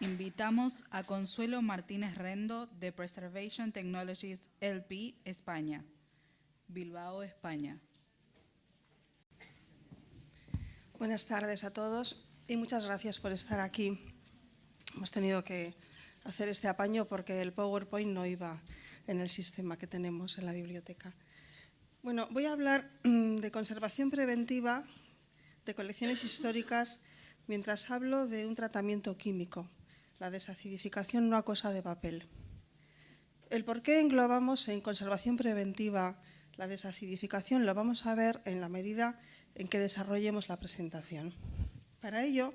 Invitamos a Consuelo Martínez Rendo de Preservation Technologies LP, España, Bilbao, España. Buenas tardes a todos y muchas gracias por estar aquí. Hemos tenido que hacer este apaño porque el PowerPoint no iba en el sistema que tenemos en la biblioteca. Bueno, voy a hablar de conservación preventiva de colecciones históricas mientras hablo de un tratamiento químico, la desacidificación no acuosa de papel. El por qué englobamos en conservación preventiva la desacidificación lo vamos a ver en la medida en que desarrollemos la presentación. Para ello,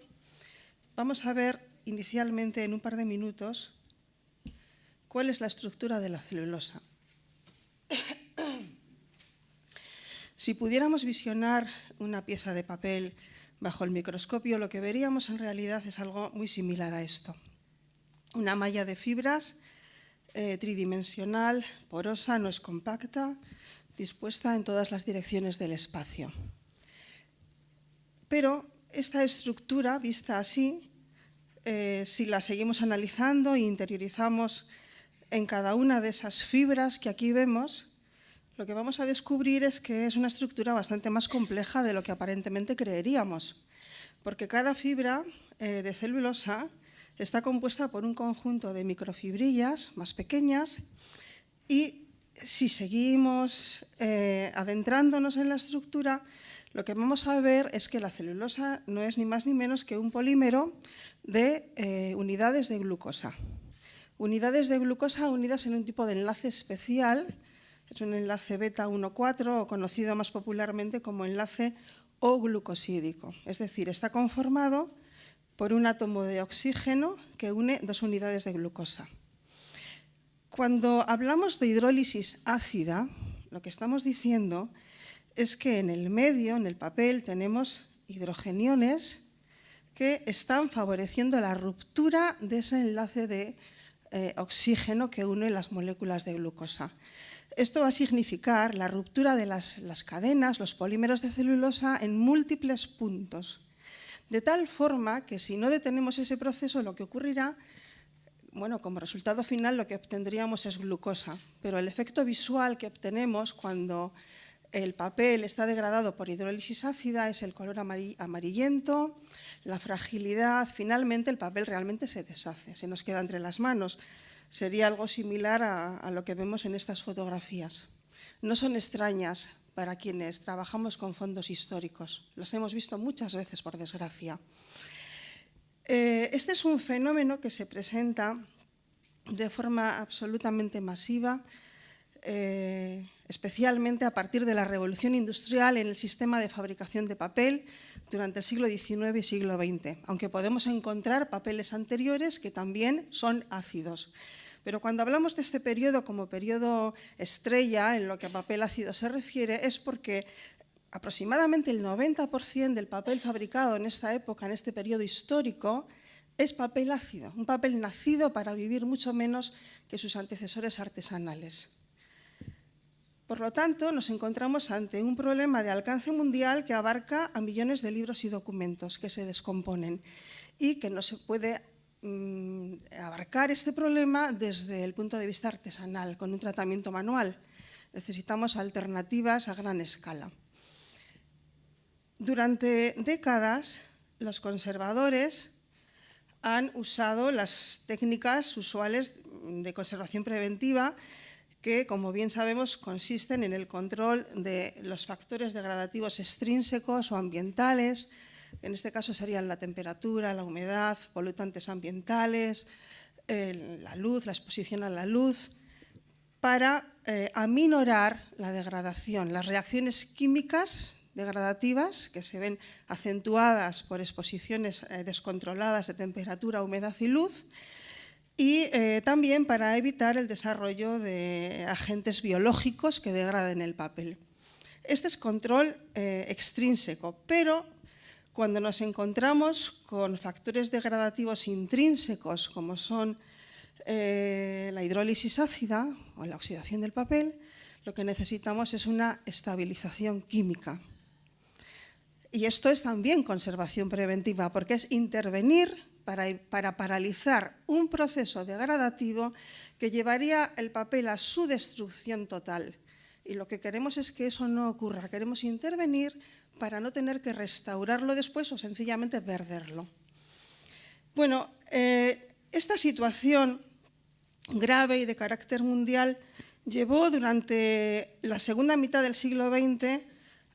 vamos a ver inicialmente en un par de minutos cuál es la estructura de la celulosa. Si pudiéramos visionar una pieza de papel bajo el microscopio, lo que veríamos en realidad es algo muy similar a esto. Una malla de fibras tridimensional, porosa, no es compacta, dispuesta en todas las direcciones del espacio. Pero esta estructura, vista así, si la seguimos analizando e interiorizamos en cada una de esas fibras que aquí vemos, lo que vamos a descubrir es que es una estructura bastante más compleja de lo que aparentemente creeríamos, porque cada fibra de celulosa está compuesta por un conjunto de microfibrillas más pequeñas y si seguimos adentrándonos en la estructura, lo que vamos a ver es que la celulosa no es ni más ni menos que un polímero de unidades de glucosa. Unidades de glucosa unidas en un tipo de enlace especial. Es un enlace beta 1,4 o conocido más popularmente como enlace O-glucosídico. Es decir, está conformado por un átomo de oxígeno que une dos unidades de glucosa. Cuando hablamos de hidrólisis ácida, lo que estamos diciendo es que en el medio, en el papel, tenemos hidrogeniones que están favoreciendo la ruptura de ese enlace de oxígeno que une las moléculas de glucosa. Esto va a significar la ruptura de las cadenas, los polímeros de celulosa en múltiples puntos. De tal forma que si no detenemos ese proceso, lo que ocurrirá, bueno, como resultado final lo que obtendríamos es glucosa, pero el efecto visual que obtenemos cuando el papel está degradado por hidrólisis ácida es el color amarillento, la fragilidad, finalmente el papel realmente se deshace, se nos queda entre las manos. Sería algo similar a lo que vemos en estas fotografías. No son extrañas para quienes trabajamos con fondos históricos. Las hemos visto muchas veces, por desgracia. Este es un fenómeno que se presenta de forma absolutamente masiva, especialmente a partir de la revolución industrial en el sistema de fabricación de papel durante el siglo XIX y siglo XX, aunque podemos encontrar papeles anteriores que también son ácidos. Pero cuando hablamos de este periodo como periodo estrella en lo que a papel ácido se refiere es porque aproximadamente el 90% del papel fabricado en esta época, en este periodo histórico, es papel ácido, un papel nacido para vivir mucho menos que sus antecesores artesanales. Por lo tanto, nos encontramos ante un problema de alcance mundial que abarca a millones de libros y documentos que se descomponen y que no se puede abarcar este problema desde el punto de vista artesanal, con un tratamiento manual. Necesitamos alternativas a gran escala. Durante décadas, los conservadores han usado las técnicas usuales de conservación preventiva que, como bien sabemos, consisten en el control de los factores degradativos extrínsecos o ambientales. En este caso serían la temperatura, la humedad, polutantes ambientales, la luz, la exposición a la luz, para aminorar la degradación. Las reacciones químicas degradativas que se ven acentuadas por exposiciones descontroladas de temperatura, humedad y luz, y también para evitar el desarrollo de agentes biológicos que degraden el papel. Este es control extrínseco, pero cuando nos encontramos con factores degradativos intrínsecos como son la hidrólisis ácida o la oxidación del papel, lo que necesitamos es una estabilización química. Y esto es también conservación preventiva, porque es intervenir para paralizar un proceso degradativo que llevaría el papel a su destrucción total. Y lo que queremos es que eso no ocurra. Queremos intervenir para no tener que restaurarlo después o sencillamente perderlo. Bueno, esta situación grave y de carácter mundial llevó durante la segunda mitad del siglo XX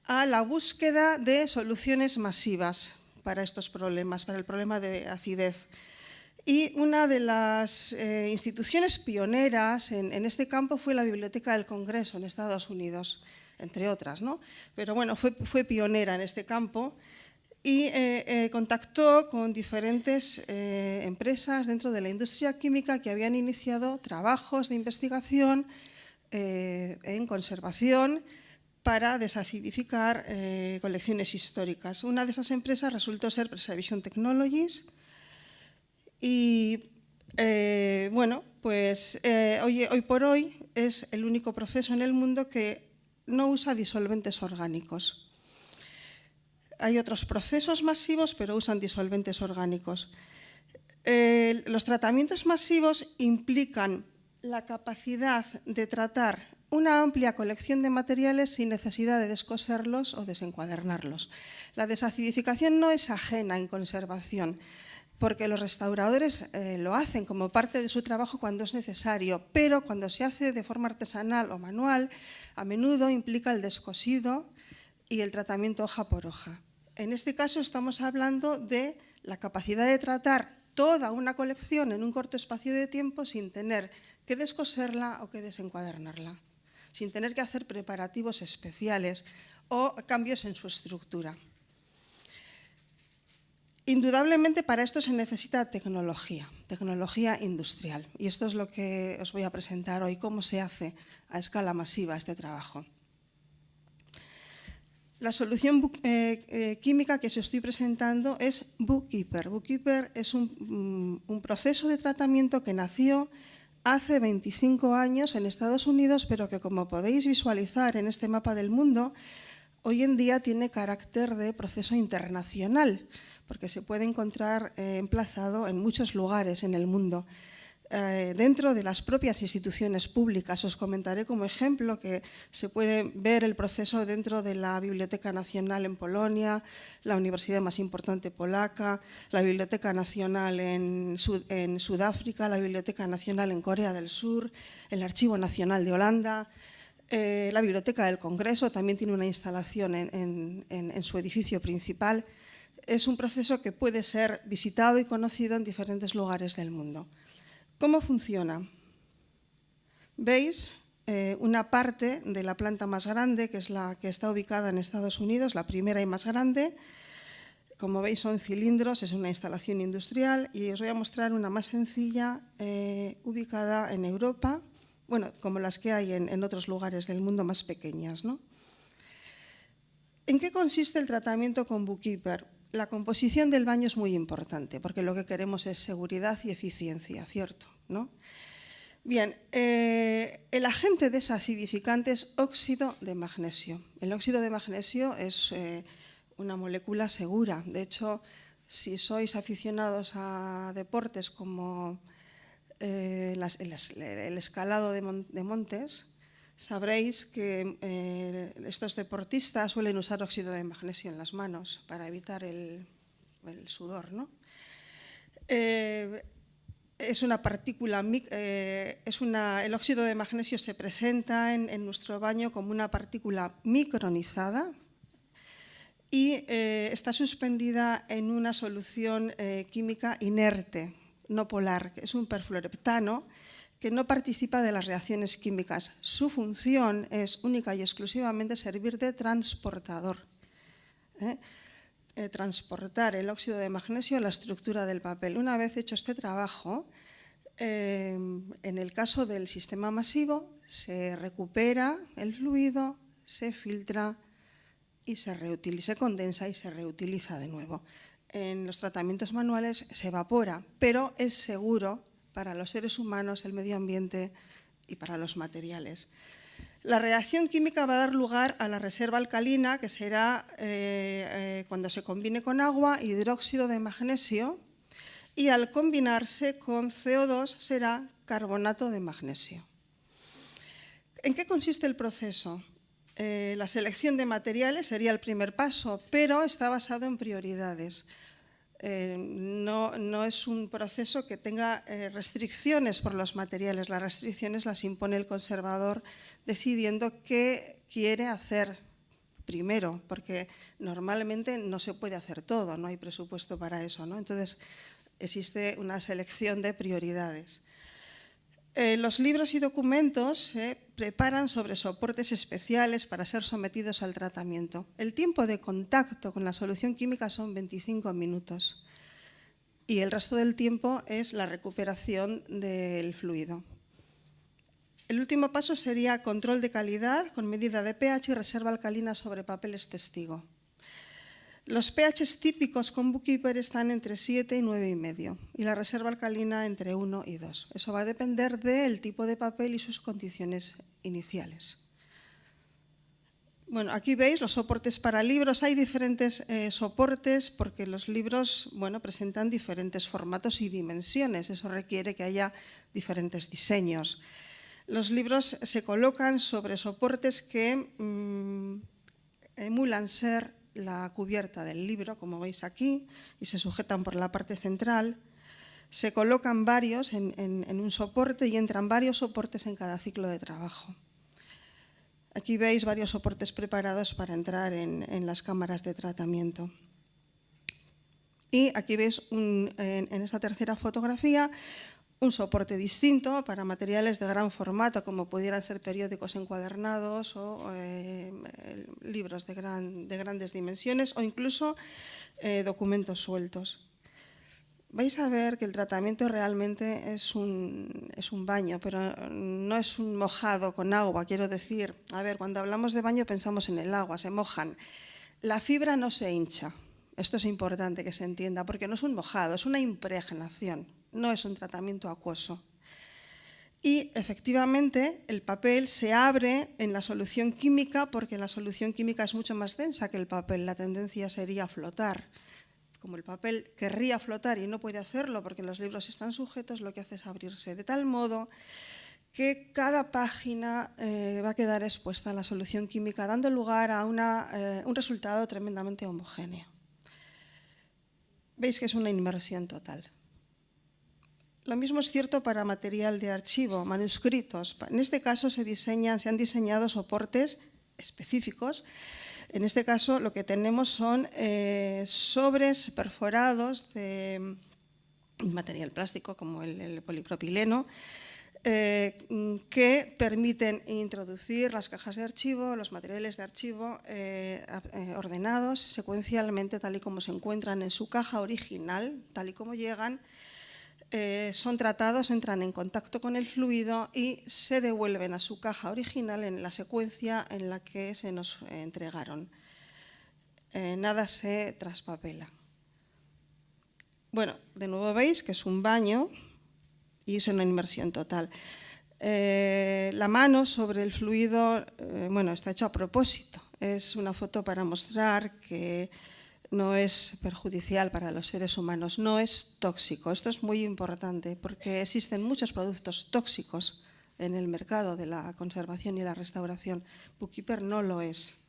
a la búsqueda de soluciones masivas para estos problemas, para el problema de acidez. Y una de las instituciones pioneras en este campo fue la Biblioteca del Congreso en Estados Unidos, entre otras, ¿no? Pero bueno, fue pionera en este campo y contactó con diferentes empresas dentro de la industria química que habían iniciado trabajos de investigación en conservación para desacidificar colecciones históricas. Una de esas empresas resultó ser Preservation Technologies. Y bueno, pues hoy por hoy es el único proceso en el mundo que no usa disolventes orgánicos. Hay otros procesos masivos, pero usan disolventes orgánicos. Los tratamientos masivos implican la capacidad de tratar una amplia colección de materiales sin necesidad de descoserlos o desencuadernarlos. La desacidificación no es ajena en conservación, porque los restauradores lo hacen como parte de su trabajo cuando es necesario, pero cuando se hace de forma artesanal o manual, a menudo implica el descosido y el tratamiento hoja por hoja. En este caso estamos hablando de la capacidad de tratar toda una colección en un corto espacio de tiempo sin tener que descoserla o que desencuadernarla, sin tener que hacer preparativos especiales o cambios en su estructura. Indudablemente para esto se necesita tecnología industrial, y esto es lo que os voy a presentar hoy, cómo se hace a escala masiva este trabajo. La solución química que os estoy presentando es Bookkeeper. Bookkeeper es un proceso de tratamiento que nació hace 25 años en Estados Unidos, pero que, como podéis visualizar en este mapa del mundo, hoy en día tiene carácter de proceso internacional, porque se puede encontrar emplazado en muchos lugares en el mundo, dentro de las propias instituciones públicas. Os comentaré como ejemplo que se puede ver el proceso dentro de la Biblioteca Nacional en Polonia, la universidad más importante polaca, la Biblioteca Nacional en Sudáfrica, la Biblioteca Nacional en Corea del Sur, el Archivo Nacional de Holanda. La Biblioteca del Congreso también tiene una instalación en su edificio principal. Es un proceso que puede ser visitado y conocido en diferentes lugares del mundo. ¿Cómo funciona? Veis una parte de la planta más grande, que es la que está ubicada en Estados Unidos, la primera y más grande. Como veis son cilindros, es una instalación industrial, y os voy a mostrar una más sencilla ubicada en Europa, bueno, como las que hay en otros lugares del mundo más pequeñas, ¿no? ¿En qué consiste el tratamiento con Bookkeeper? La composición del baño es muy importante, porque lo que queremos es seguridad y eficiencia, ¿cierto? ¿No? Bien, el agente desacidificante es óxido de magnesio. El óxido de magnesio es una molécula segura. De hecho, si sois aficionados a deportes como el escalado de montes, sabréis que estos deportistas suelen usar óxido de magnesio en las manos para evitar el sudor, ¿no? Es una partícula, el óxido de magnesio se presenta en nuestro baño como una partícula micronizada y está suspendida en una solución química inerte, no polar, que es un perfluoreptano que no participa de las reacciones químicas. Su función es única y exclusivamente servir de transportador. Transportar el óxido de magnesio a la estructura del papel. Una vez hecho este trabajo, en el caso del sistema masivo, se recupera el fluido, se filtra y se condensa y se reutiliza de nuevo. En los tratamientos manuales se evapora, pero es seguro para los seres humanos, el medio ambiente y para los materiales. La reacción química va a dar lugar a la reserva alcalina, que será, cuando se combine con agua, hidróxido de magnesio, y al combinarse con CO2 será carbonato de magnesio. ¿En qué consiste el proceso? La selección de materiales sería el primer paso, pero está basado en prioridades. No es un proceso que tenga restricciones por los materiales. Las restricciones las impone el conservador decidiendo qué quiere hacer primero, porque normalmente no se puede hacer todo, no hay presupuesto para eso, ¿no? Entonces, existe una selección de prioridades. Los libros y documentos se preparan sobre soportes especiales para ser sometidos al tratamiento. El tiempo de contacto con la solución química son 25 minutos y el resto del tiempo es la recuperación del fluido. El último paso sería control de calidad con medida de pH y reserva alcalina sobre papeles testigo. Los pHs típicos con Bookkeeper están entre 7 y 9,5 y la reserva alcalina entre 1 y 2. Eso va a depender del tipo de papel y sus condiciones iniciales. Bueno, aquí veis los soportes para libros. Hay diferentes soportes porque los libros, bueno, presentan diferentes formatos y dimensiones. Eso requiere que haya diferentes diseños. Los libros se colocan sobre soportes que emulan ser la cubierta del libro, como veis aquí, y se sujetan por la parte central. Se colocan varios en un soporte y entran varios soportes en cada ciclo de trabajo. Aquí veis varios soportes preparados para entrar en las cámaras de tratamiento. Y aquí veis en esta tercera fotografía un soporte distinto para materiales de gran formato, como pudieran ser periódicos encuadernados o libros de grandes dimensiones o incluso documentos sueltos. Vais a ver que el tratamiento realmente es un baño, pero no es un mojado con agua. Quiero decir, a ver, cuando hablamos de baño pensamos en el agua, se mojan. La fibra no se hincha. Esto es importante que se entienda, porque no es un mojado, es una impregnación. No es un tratamiento acuoso. Y efectivamente el papel se abre en la solución química porque la solución química es mucho más densa que el papel. La tendencia sería flotar. Como el papel querría flotar y no puede hacerlo porque los libros están sujetos, lo que hace es abrirse de tal modo que cada página va a quedar expuesta a la solución química, dando lugar a un resultado tremendamente homogéneo. Veis que es una inmersión total. Lo mismo es cierto para material de archivo, manuscritos. En este caso se han diseñado soportes específicos. En este caso lo que tenemos son sobres perforados de material plástico como el polipropileno que permiten introducir las cajas de archivo, los materiales de archivo ordenados secuencialmente tal y como se encuentran en su caja original, tal y como llegan. Son tratados, entran en contacto con el fluido y se devuelven a su caja original en la secuencia en la que se nos entregaron. Nada se traspapela. Bueno, de nuevo veis que es un baño y es una inmersión total. La mano sobre el fluido, bueno, está hecho a propósito. Es una foto para mostrar que no es perjudicial para los seres humanos, no es tóxico. Esto es muy importante porque existen muchos productos tóxicos en el mercado de la conservación y la restauración. Bookkeeper no lo es.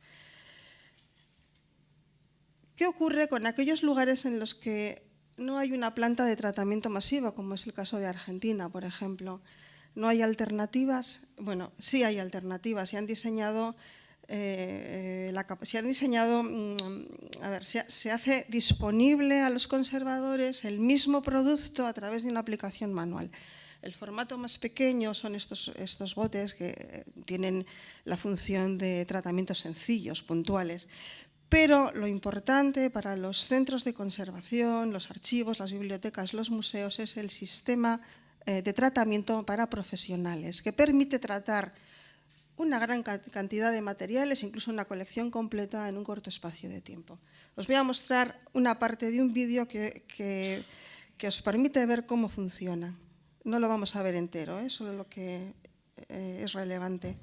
¿Qué ocurre con aquellos lugares en los que no hay una planta de tratamiento masivo, como es el caso de Argentina, por ejemplo? ¿No hay alternativas? Bueno, sí hay alternativas. Se hace disponible a los conservadores el mismo producto a través de una aplicación manual. El formato más pequeño son estos botes que tienen la función de tratamientos sencillos, puntuales. Pero lo importante para los centros de conservación, los archivos, las bibliotecas, los museos, es el sistema de tratamiento para profesionales, que permite tratar una gran cantidad de materiales, incluso una colección completa en un corto espacio de tiempo. Os voy a mostrar una parte de un vídeo que os permite ver cómo funciona. No lo vamos a ver entero, solo lo que es relevante.